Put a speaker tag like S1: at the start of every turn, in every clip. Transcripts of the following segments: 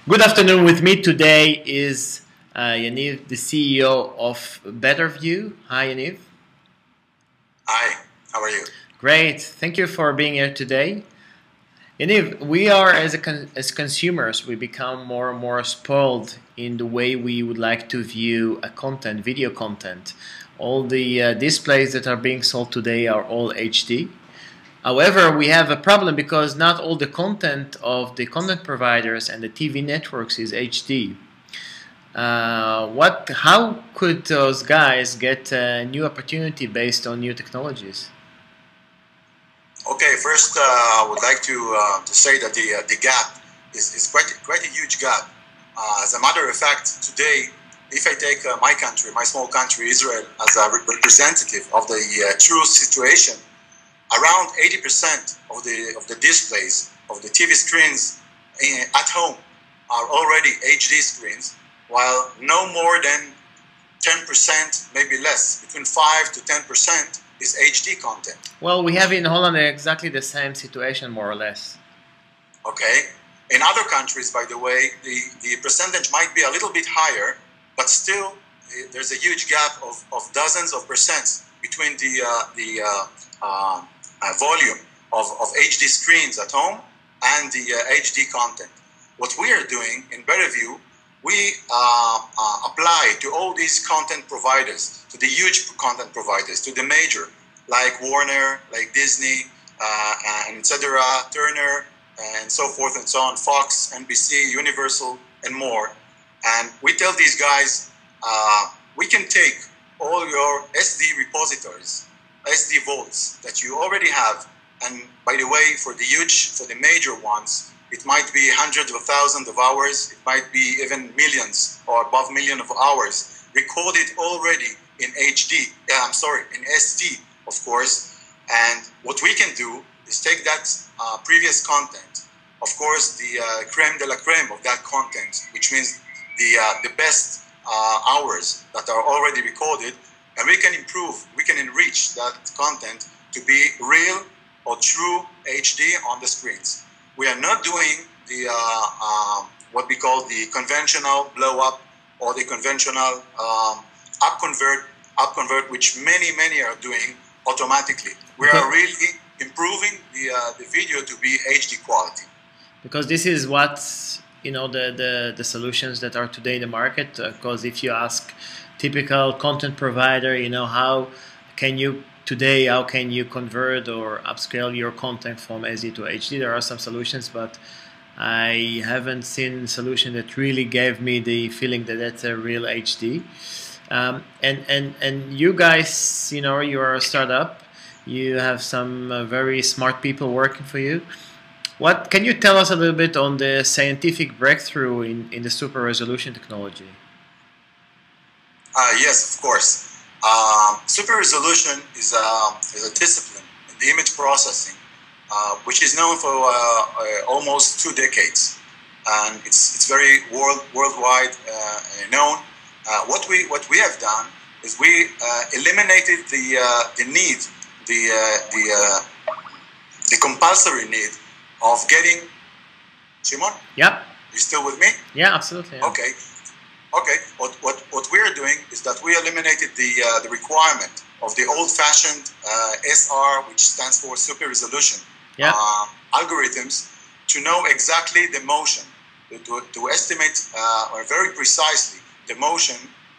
S1: Good afternoon. With me today is Yaniv, the CEO of Betterview. Hi, Yaniv.
S2: Hi, how are you?
S1: Great. Thank you for being here today. Yaniv, we are, as consumers, we become more and more spoiled in the way we would like to view a content, video content. All the displays that are being sold today are all HD. However, we have a problem because not all the content of the content providers and the TV networks is HD. How could those guys get a new opportunity based on new technologies?
S2: Okay, first I would like to say that the gap is quite a huge gap. As a matter of fact, today, if I take my country, my small country, Israel, as a representative of the true situation, around 80% of the displays of the TV screens at home are already HD screens, while no more than 10%, maybe less, between 5 to 10% is HD content.
S1: Well, we have in Holland exactly the same situation, more or less.
S2: Okay. In other countries, by the way, the percentage might be a little bit higher, but still there's a huge gap of dozens of percents between the volume of HD screens at home and the HD content. What we are doing in Betterview, we apply to all these content providers, to the huge content providers, to the major, like Warner, like Disney, and etc., Turner, and so forth and so on, Fox, NBC, Universal, and more. And we tell these guys, we can take all your SD repositories, SD vaults that you already have, and by the way, for the major ones, it might be hundreds of thousands of hours, it might be even millions or above million of hours, recorded already in HD, in SD, of course. And what we can do is take that previous content, of course, the creme de la creme of that content, which means the best hours that are already recorded, and we can improve, we can enrich that content to be real or true HD on the screens. We are not doing the what we call the conventional blow up or the conventional up convert, which many are doing automatically. We are really improving the video to be HD quality.
S1: Because this is what the solutions that are today in the market. Because if you ask typical content provider, how can you convert or upscale your content from SD to HD? There are some solutions, but I haven't seen a solution that really gave me the feeling that that's a real HD. And you guys, you are a startup. You have some very smart people working for you. What can you tell us a little bit on the scientific breakthrough in the super resolution technology?
S2: Yes, of course. Super resolution is a discipline in the image processing, which is known for almost 2 decades, and it's very worldwide known. What we have done is we eliminated the need, the compulsory need of getting. Shimon?
S1: Yeah.
S2: You still with me?
S1: Yeah, absolutely. Yeah.
S2: Okay. Okay. What we're doing is that we eliminated the requirement of the old-fashioned SR, which stands for super resolution, algorithms, to know exactly the motion, to estimate very precisely the motion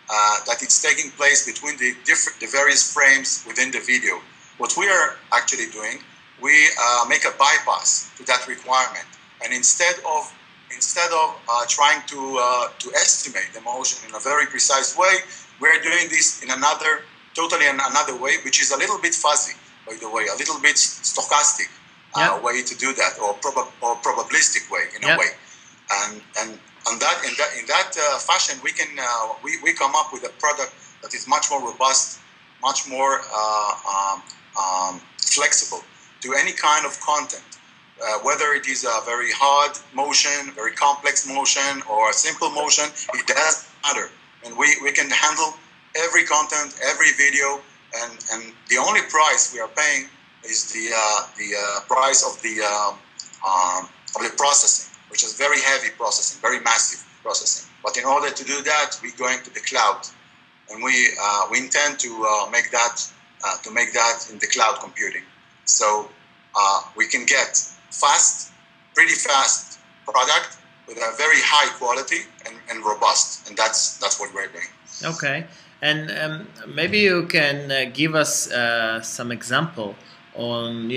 S2: that it's taking place between the various frames within the video. What we are actually doing, we make a bypass to that requirement, and instead of trying to estimate the motion in a very precise way, we're doing this in totally another way, which is a little bit fuzzy, by the way, a little bit stochastic way to do that, or probabilistic way in a way. And in that fashion, we can we come up with a product that is much more robust, much more flexible to any kind of content. Whether it is a very hard motion, very complex motion, or a simple motion, it doesn't matter. And we can handle every content, every video, and the only price we are paying is the price of the processing. which is very heavy processing, very massive processing. But in order to do that, we're going to the cloud, and we intend to make that in the cloud computing. So we can get pretty fast product with a very high quality and robust, and that's what we're doing.
S1: Okay, and maybe you can give us some example on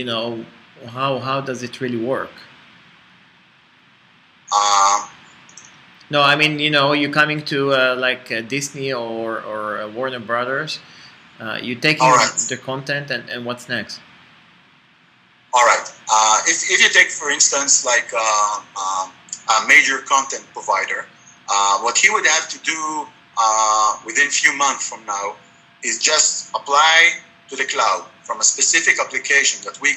S1: how does it really work. No, I mean, you're coming to like Disney or Warner Brothers. You taking the content, and what's next?
S2: All right. If you take, for instance, like a major content provider, what he would have to do within a few months from now is just apply to the cloud from a specific application that we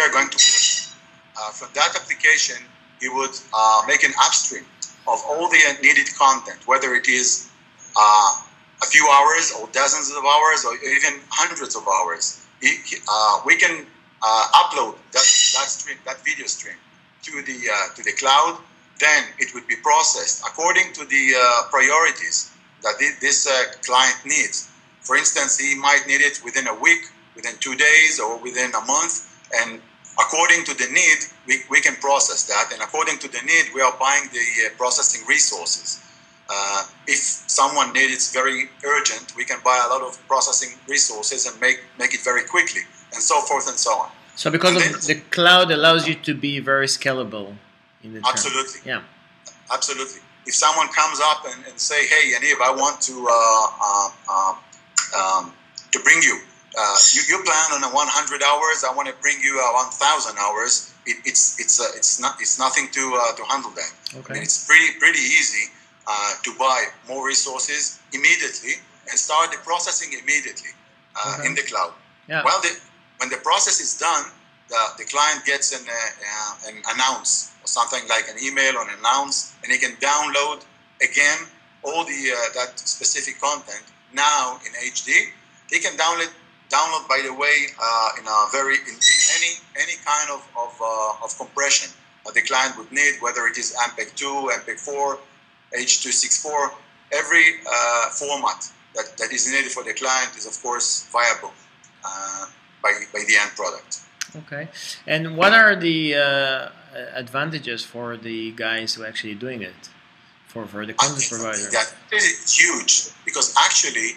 S2: are going to build. From that application, he would make an upstream of all the needed content, whether it is a few hours or dozens of hours or even hundreds of hours. We can upload that video stream to the cloud. Then it would be processed according to the priorities that this client needs. For instance, he might need it within a week, within 2 days, or within a month, and according to the need, we can process that, and according to the need, we are buying the processing resources. If someone needs it very urgent, we can buy a lot of processing resources and make it very quickly, and so forth and so on.
S1: So because of the cloud allows you to be very scalable in the
S2: absolutely.
S1: Yeah.
S2: Absolutely. If someone comes up and say, hey, Yaniv, I want to bring you, you plan on 100 hours, I want to bring you 1,000 hours. It's nothing to handle that.
S1: Okay.
S2: I mean, it's pretty easy to buy more resources immediately and start the processing immediately in the cloud.
S1: Yeah.
S2: Well, when the process is done, the client gets an announce or something like an email or an announce, and he can download again all that specific content now in HD. He can download, by the way, in any kind of compression that the client would need, whether it is MPEG 2, MPEG 4, H.264. Every format that is needed for the client is, of course, viable by the end product.
S1: Okay. And what are the advantages for the guys who are actually doing it, for the content provider?
S2: That is huge, because actually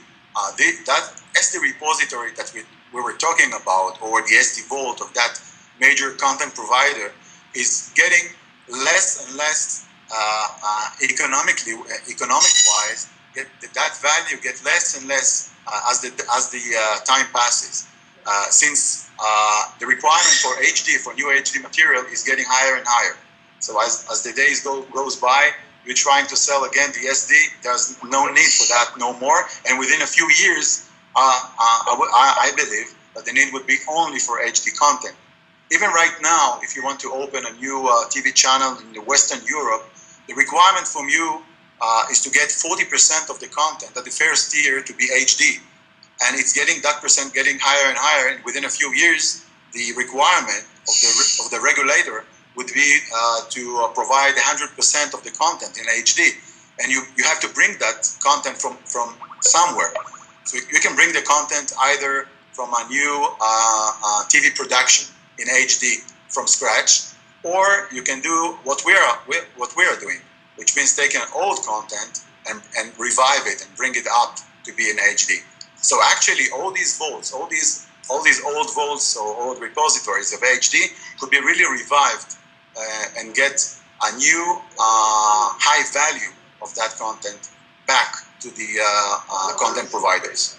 S2: that SD repository that we were talking about, or the SD vault of that major content provider, is getting less and less economic-wise. That value gets less and less as the time passes, since the requirement for HD, for new HD material, is getting higher and higher. So as the days goes by, you're trying to sell again the SD. There's no need for that no more. And within a few years, I believe that the need would be only for HD content. Even right now, if you want to open a new TV channel in the Western Europe, the requirement from you is to get 40% of the content at the first tier to be HD. And it's that percent getting higher and higher. And within a few years, the requirement of the regulator would be to provide 100% of the content in HD. And you have to bring that content from somewhere. So you can bring the content either from a new TV production in HD from scratch, or you can do what we are doing, which means take an old content and revive it and bring it up to be in HD. So actually, all these vaults, all these old vaults or old repositories of HD could be really revived and get a new high value of that content back to the content providers.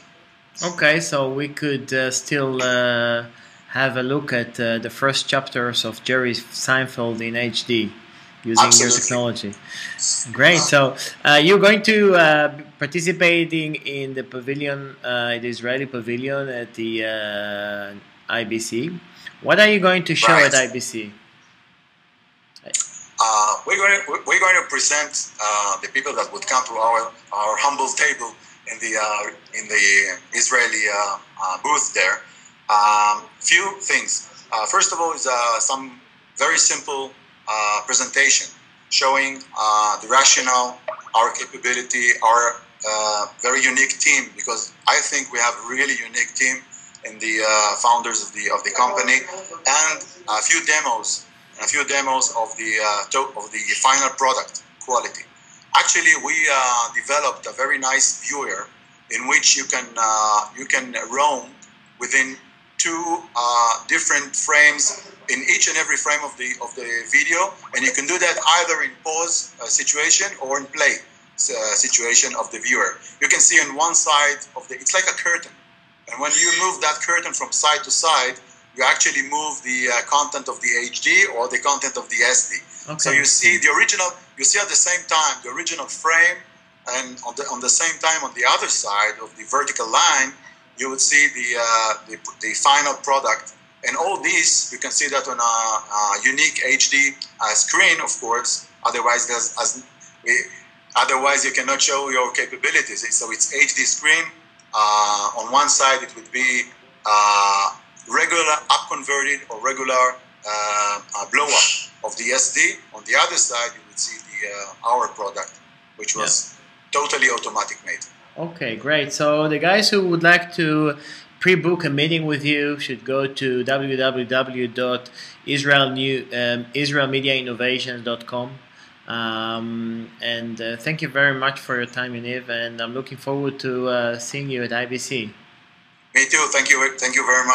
S1: Okay, so we could still have a look at the first chapters of Jerry Seinfeld in HD using your technology. Great. So you're going to participating in the pavilion, the Israeli pavilion at the IBC. What are you going to show at IBC?
S2: We're going to present the people that would come to our humble table in the Israeli booth there. Few things. First of all, is some very simple presentation showing the rationale, our capability, our very unique team, because I think we have a really unique team in the founders of the company, and a few demos of the final product quality. Actually, we developed a very nice viewer in which you can roam within two different frames in each and every frame of the video, and you can do that either in pause situation or in play situation of the viewer. You can see on one side of it's like a curtain, and when you move that curtain from side to side, you actually move the content of the HD or the content of the SD. Okay. So you see the original, you see at the same time the original frame, and on the same time on the other side of the vertical line, you would see the final product. And all these, you can see that on a unique HD screen, of course. Otherwise, you cannot show your capabilities. So it's HD screen. On one side, it would be regular up-converted or regular blow-up of the SD. On the other side, you would see our product, which was totally automatic made.
S1: Okay, great. So the guys who would like to pre-book a meeting with you should go to www.israelmediainnovations.com. Thank you very much for your time, Yaniv, and I'm looking forward to seeing you at IBC.
S2: Me too. Thank you very much.